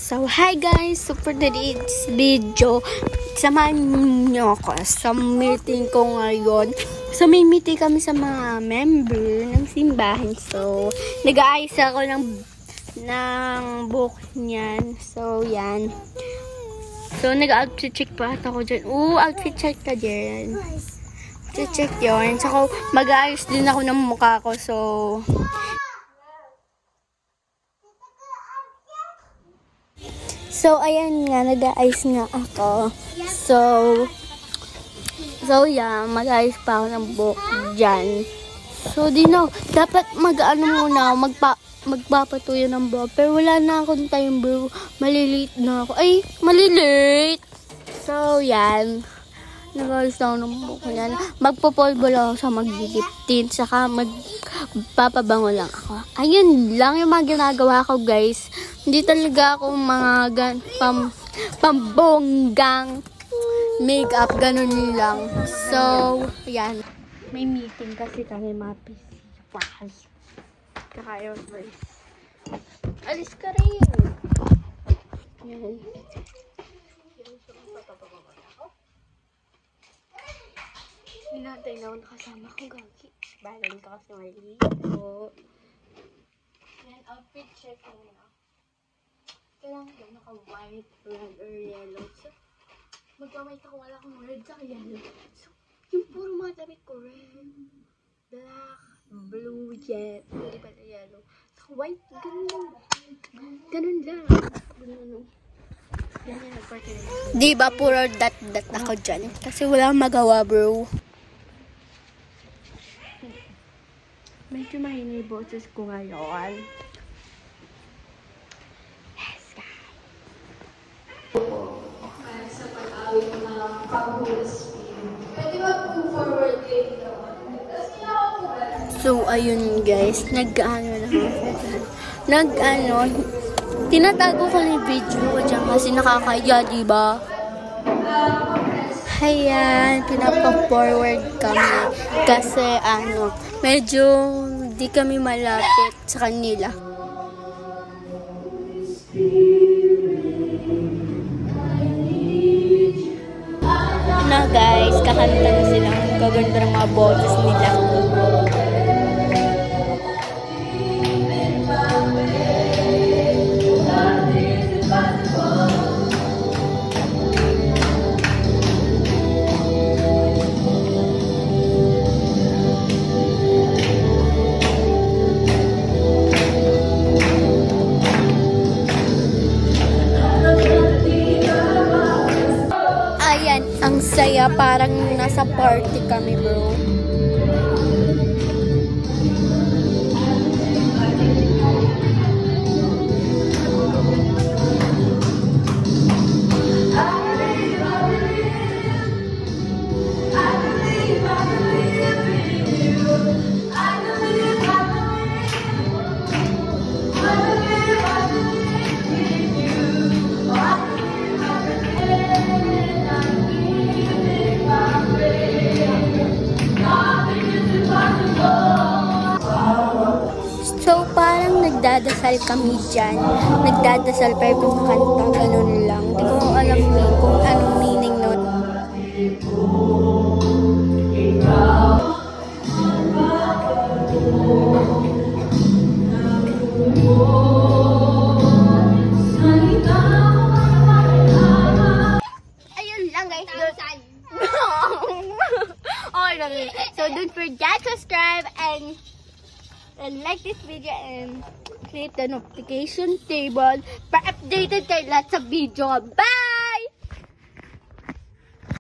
So, hi guys! So, for today's video, samahan niyo ako sa meeting ko ngayon. So, may meeting kami sa mga member ng simbahan. So, nag-aayos ako ng book niyan. So, yan. So, nag-outfit check pa ako dyan. Outfit check ka dyan. Check yun. So, mag-aayos din ako ng mukha ko. So, ayan nga, nag-aayos nga ako. So, yeah, mag-aayos pa ako ng book dyan. So, dapat muna ako, magpapatuyo ng buhok. Pero wala na akong time, bro. Malilate na ako. Ay, malilate! So, yan. Nag-aayos na ako ng buhok yan. Magpapolvo lang ako sa mag-15. Saka magpapabango lang ako. Ayun lang yung mga ginagawa ko, guys. Hindi talaga ako mga pambonggang makeup, ganun lang. So, yan. May meeting kasi kami mga PC. Kakayo, guys. Alis ka rin. Yan. Hinatay na ako nakasama ko, gagi. Balang ka kasi mali. So, yan, outfit check muna. Kailangan daw naka-white, red, or yellow. So, magpa-white ako, wala akong red sa yellow. So, yung puro mga damit ko, red, black, blue, jet, hindi pala yellow. So, white, ganun lang. Ganun lang. Diba, puro dot ako dyan. Kasi wala magawa, bro. Medyo mahina yung boses ko ngayon. Sa pag-awit ng pag-Holy pwede ba kung forward late naman? So, ayun guys, tinatago ko na yung video ko dyan kasi nakakaya, diba? Ayan, pinapa-forward kami kasi medyo di kami malapit sa kanila. Na guys, kakanta na sila. Gaganda ng mga boses nila. Ang saya, parang nasa party kami, bro. So, parang nagdadasal kami dyan. Nagdadasal pero kumakanta, ganun lang. Hindi ko alam kung anong meaning nun. Ayun lang guys. So, don't forget to subscribe and like this video and click the notification table para updated kayo lahat sa video. Bye!